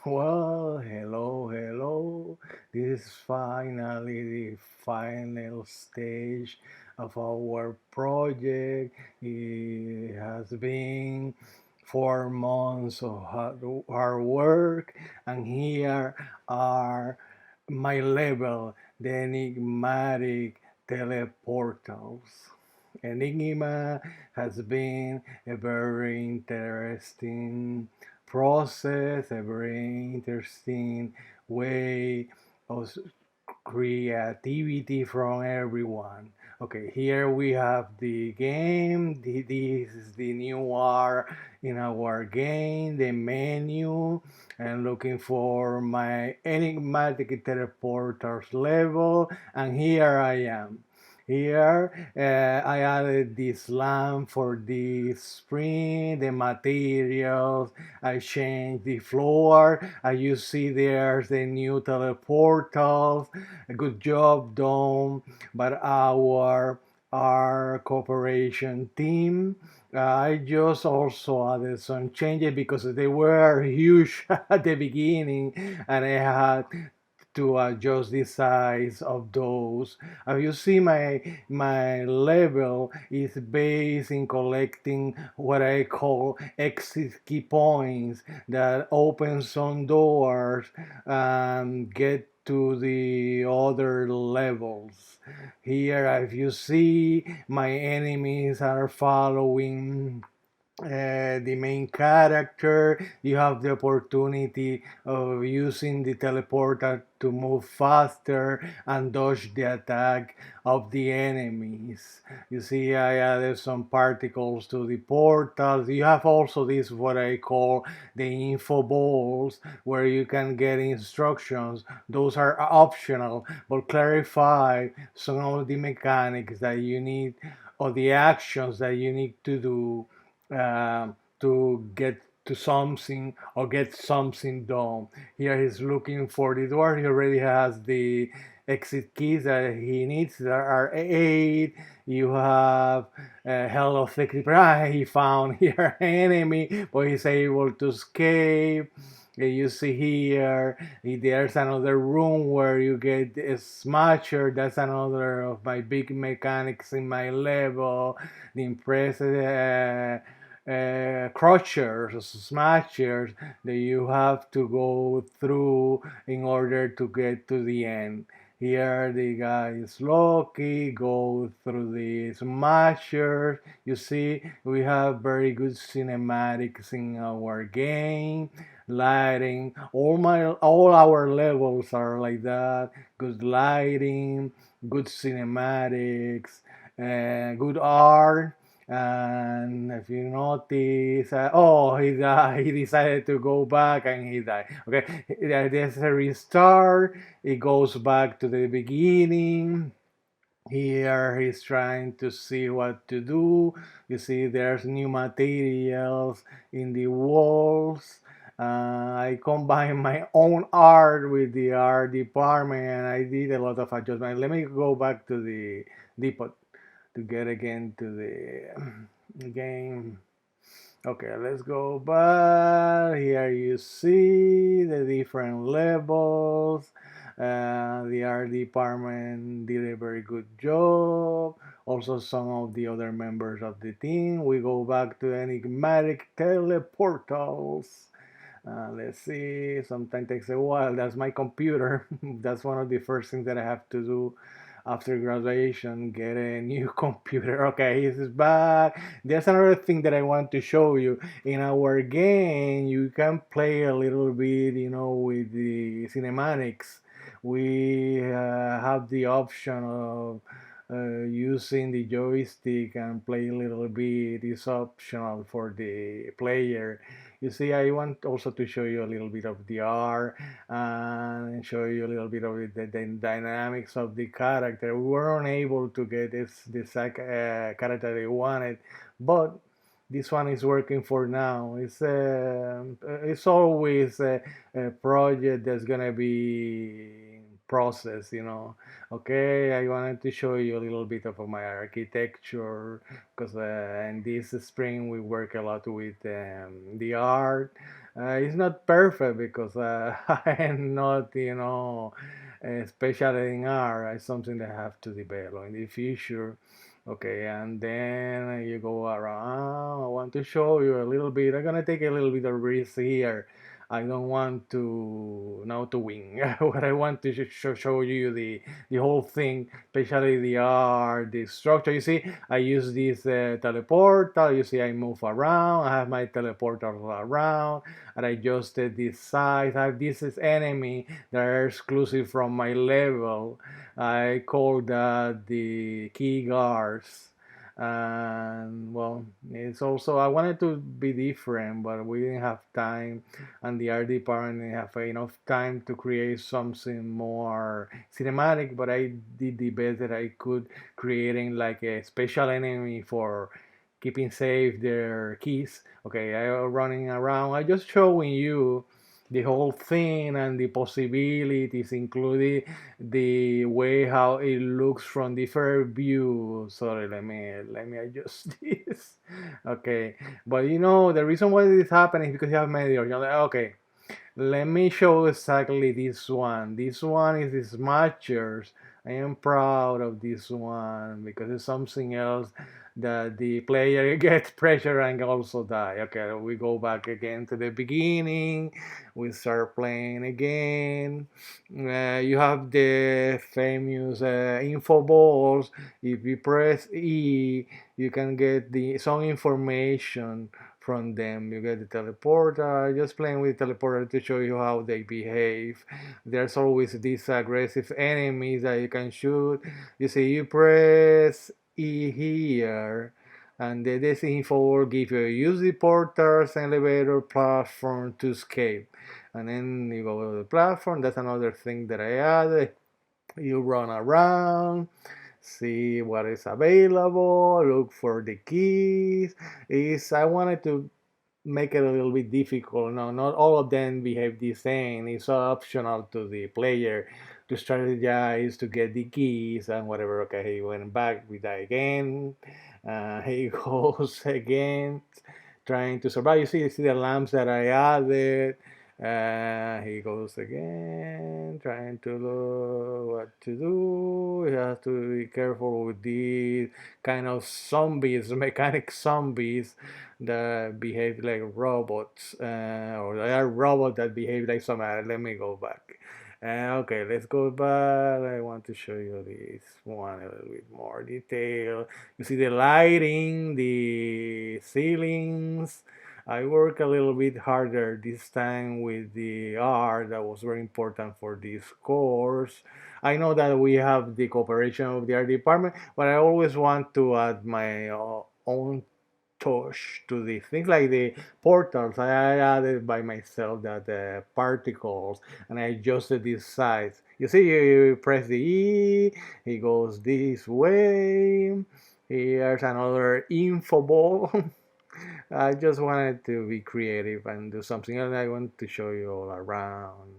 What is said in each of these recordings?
Well, hello. This is finally the final stage of our project. It has been 4 months of hard work, and here are my level, the enigmatic teleportals. Enigma has been a very interesting process, a very interesting way of creativity from everyone. Okay, here we have the game. This is the new R in our game, the menu. I'm looking for my enigmatic teleporters level, and here I am. Here I added this lamp for the spring, the materials. I changed the floor. As you see, there's the new teleportals. A good job done by our cooperation team. I just also added some changes because they were huge at the beginning, and I had to adjust the size of those. As you see, my level is based in collecting what I call exit key points that open some doors and get to the other levels. Here, as you see, my enemies are following the main character. You have the opportunity of using the teleporter to move faster and dodge the attack of the enemies. You see, I added some particles to the portals. You have also this, what I call the info balls, where you can get instructions. Those are optional, but clarify some of the mechanics that you need, or the actions that you need to do to get to something or get something done. Here he's looking for the door. He already has the exit keys that he needs. There are 8. You have hello exit. He found here an enemy, but he's able to escape. You see here, there's another room where you get a smasher. That's another of my big mechanics in my level. The impressive crushers, smashers that you have to go through in order to get to the end. Here the guy is lucky, go through the smashers. You see, we have very good cinematics in our game. Lighting, all our levels are like that. Good lighting, good cinematics, good art. And if you notice, oh, he died. He decided to go back and he died. Okay, there's a restart. It goes back to the beginning. Here he's trying to see what to do. You see, there's new materials in the walls. I combine my own art with the art department, and I did a lot of adjustment. Let me go back to the depot to get again to the game. Okay, let's go back. Here you see the different levels. The art department did a very good job. Also, some of the other members of the team. We go back to enigmatic teleportals. Let's see, sometimes takes a while. That's my computer. That's one of the first things that I have to do after graduation, get a new computer. Okay, he's back. There's another thing that I want to show you. In our game, you can play a little bit, with the cinematics. We have the option of using the joystick and play a little bit. Is optional for the player. You see, I want also to show you a little bit of the R and show you a little bit of the dynamics of the character. We were unable to get this character we wanted, but this one is working for now. It's always a project that's gonna be process, Okay, I wanted to show you a little bit of my architecture because in this spring we work a lot with the art. It's not perfect because I'm not, special in art. It's something that I have to develop in the future. Okay, and then you go around. I want to show you a little bit. I'm gonna take a little bit of risk here. I don't want to now to win. What I want to show you the whole thing, especially the art, the structure. You see, I use this teleporter. You see, I move around. I have my teleporter around, and I adjusted this size. I have this is enemy that are exclusive from my level. I call that the key guards. And well, it's also I wanted to be different, but we didn't have time, and the art department didn't have enough time to create something more cinematic. But I did the best that I could, creating like a special enemy for keeping safe their keys. Okay, I running around. I just showing you the whole thing and the possibilities, including the way how it looks from different view. Sorry, let me adjust this. Okay, but the reason why this happening is because you have meteor. You're like, okay, let me show exactly this one. This one is the Smashers. I am proud of this one because it's something else that the player gets pressure and also die. Okay, we go back again to the beginning. We start playing again. You have the famous info balls. If you press E, you can get some information from them. You get the teleporter, just playing with the teleporter to show you how they behave. There's always these aggressive enemies that you can shoot. You see, you press E here, and this info will give you use the porters, elevator, platform to escape. And then you go to the platform. That's another thing that I added. You run around, see what is available, look for the keys. Is I wanted to make it a little bit difficult. No, not all of them behave the same. It's optional to the player to strategize to get the keys and whatever. Okay, he went back, we die again. He goes again, trying to survive. You see the lamps that I added. He goes again, trying to know what to do. He has to be careful with these kind of zombies, mechanic zombies that behave like robots, or they are robots that behave like somebody. Let me go back. Okay, let's go back. I want to show you this one a little bit more detail. You see the lighting, the ceilings. I work a little bit harder this time with the art. That was very important for this course. I know that we have the cooperation of the art department, but I always want to add my own touch to the things like the portals. I added by myself that particles, and I adjusted this size. You see, you press the E, it goes this way. Here's another info ball. I just wanted to be creative and do something else. I want to show you all around.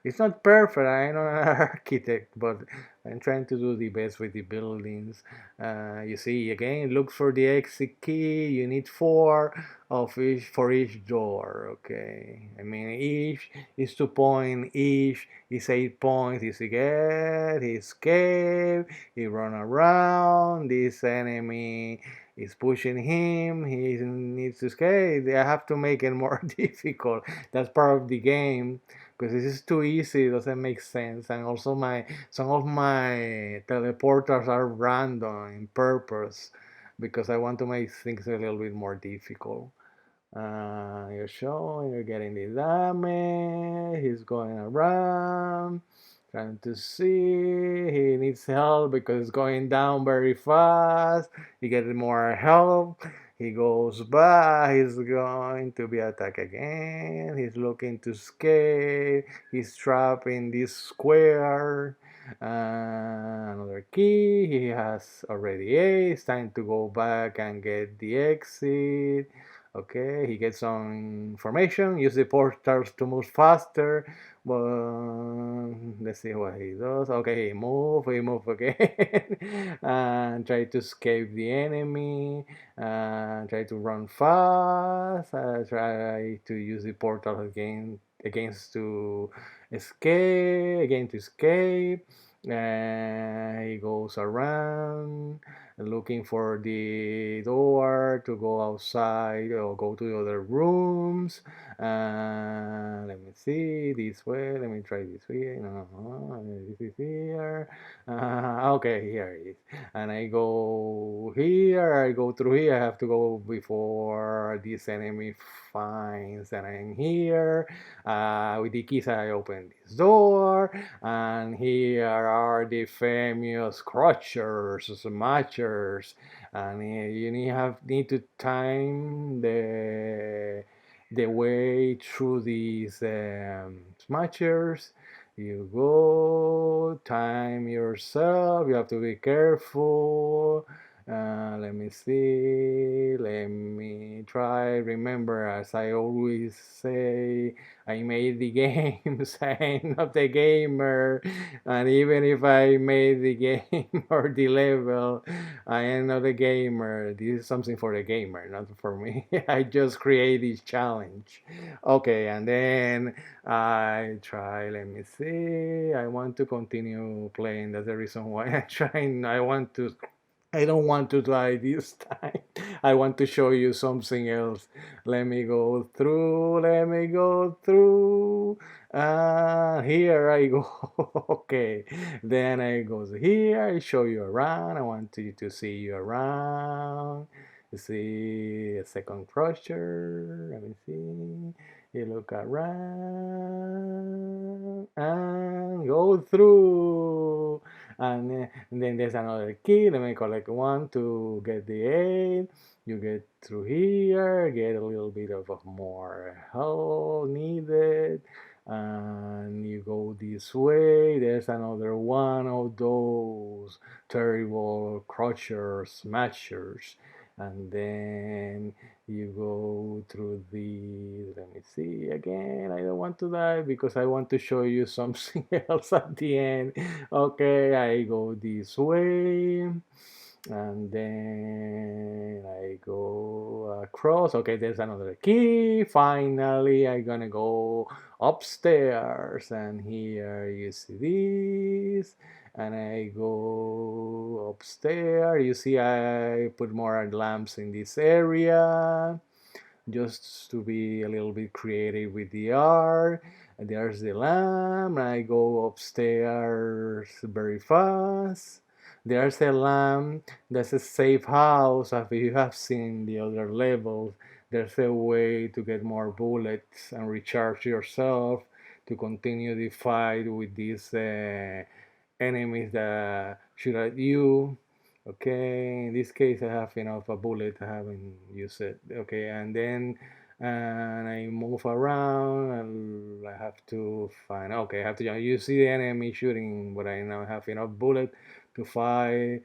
It's not perfect. I'm not an architect, but I'm trying to do the best with the buildings. You see, again, look for the exit key. You need four of each for each door. Okay, I mean each is 2 points. Each is 8 points. He get, he escape, he run around. This enemy is pushing him. He needs to escape. I have to make it more difficult. That's part of the game because this is too easy. It doesn't make sense. And also some of my teleporters are random in purpose because I want to make things a little bit more difficult. You're showing, you're getting the damage. He's going around, trying to see. He needs help because it's going down very fast. He gets more help. He goes back. He's going to be attacked again. He's looking to escape. He's trapped in this square. Another key. He has already 8. It's time to go back and get the exit. Okay, he gets some information. Use the portals to move faster. But let's see what he does. Okay, he move again, and try to escape the enemy. Try to run fast. Try to use the portal against to escape. He goes around looking for the door to go outside or go to the other rooms. Let me see this way. Let me try this way. No, this is here. Okay, here it is. And I go here. I go through here. I have to go before this enemy finds that I'm here. With the keys, I open this door, and here are the famous crushers, smashers, and you need to time the way through these smashers. You go time yourself. You have to be careful. Let me see. Let me try. Remember, as I always say, I made the games. I'm not the gamer. And even if I made the game or the level, I am not a gamer. This is something for the gamer, not for me. I just create this challenge. Okay, and then I try, let me see. I want to continue playing. That's the reason why I'm trying. I don't want to die this time. I want to show you something else. Let me go through. Let me go through. Here I go. Okay. Then I go here. I show you around. I want you to see you around. You see a second crusher. Let me see. You look around and go through. And then there's another key. Let me collect one to get the 8. You get through here, get a little bit of more help needed, and you go this way. There's another one of those terrible crushers, smashers, and then you go through the, let me see again. I don't want to die because I want to show you something else at the end. Okay, I go this way, and then I go across. Okay, there's another key. Finally, I'm gonna go upstairs, and here you see this, and I go upstairs. You see I put more lamps in this area just to be a little bit creative with the art. And there's the lamp. I go upstairs very fast. There's a lamp. There's a safe house. As you have seen the other levels, there's a way to get more bullets and recharge yourself to continue the fight with these enemies that shoot at you. Okay, in this case I have enough a bullet, I haven't used it. Okay, and then and I move around and I have to find, okay, I have to jump. You see the enemy shooting, but I now have enough bullet to fight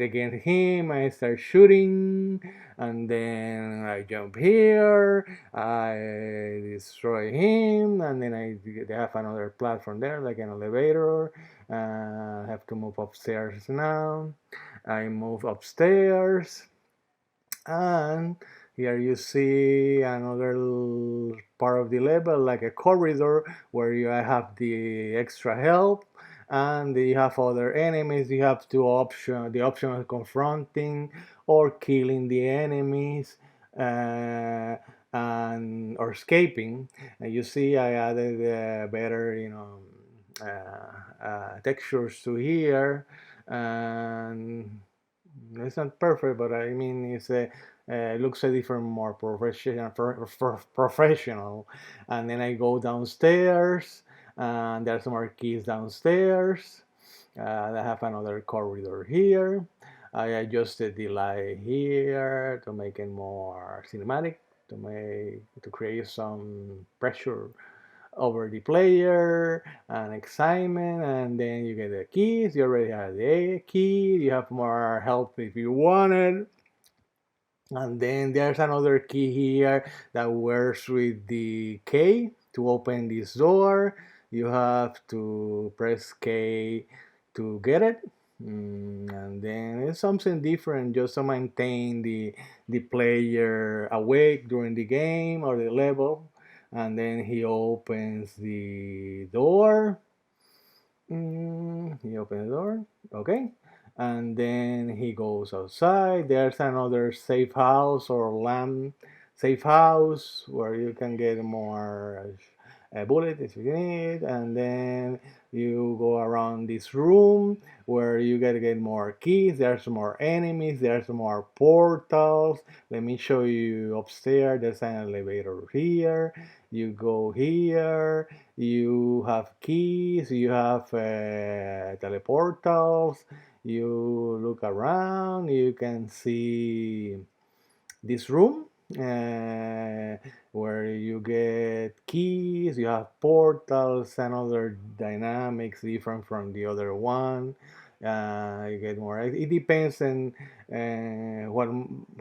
against him. I start shooting, and then I jump here, I destroy him, and then they have another platform there, like an elevator. I have to move upstairs now. I move upstairs, and here you see another part of the level, like a corridor where you have the extra help, and you have other enemies. You have the option of confronting or killing the enemies, and or escaping. And you see I added better, textures to here, and it's not perfect, but I mean it's a looks a different, more professional. And then I go downstairs, and there's more keys downstairs. I have another corridor here. I adjusted the light here to make it more cinematic, to create some pressure over the player and excitement. And then you get the keys. You already have the key. You have more help if you want it. And then there's another key here that works with the K to open this door. You have to press K to get it. And then it's something different just to maintain the player awake during the game or the level. And then he opens the door. He opens the door. Okay. And then he goes outside. There's another safe house or lamp safe house where you can get more bullets if you need. And then you go around this room where you get more keys. There's more enemies. There's more portals. Let me show you upstairs. There's an elevator here. You go here. You have keys, you have teleportals, you look around, you can see this room where you get keys, you have portals and other dynamics different from the other one. You get more. It depends on what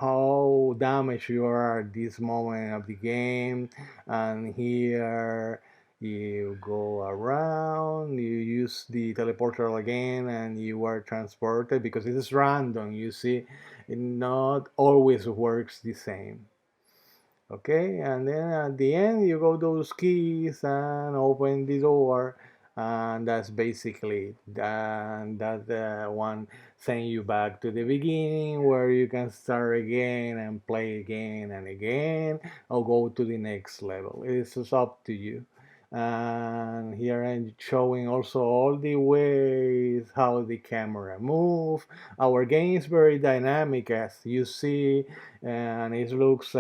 how damaged you are at this moment of the game. And here you go around, you use the teleporter again, and you are transported because it is random. You see, it not always works the same. Okay, and then at the end you go those keys and open the door, and that's basically it. And that one send you back to the beginning where you can start again and play again and again, or go to the next level. It's just up to you. And here I'm showing also all the ways how the camera move. Our game is very dynamic, as you see, and it looks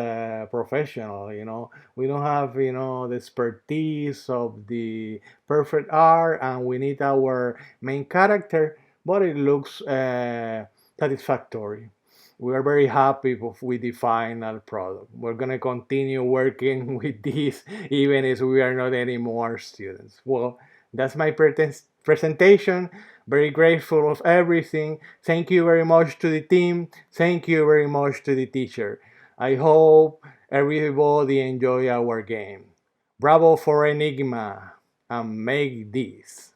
professional. We don't have the expertise of the perfect art, and we need our main character, but it looks satisfactory. We are very happy with the final product. We're gonna continue working with this even if we are not any more students. Well, that's my presentation. Very grateful of everything. Thank you very much to the team. Thank you very much to the teacher. I hope everybody enjoy our game. Bravo for Enigma and make this.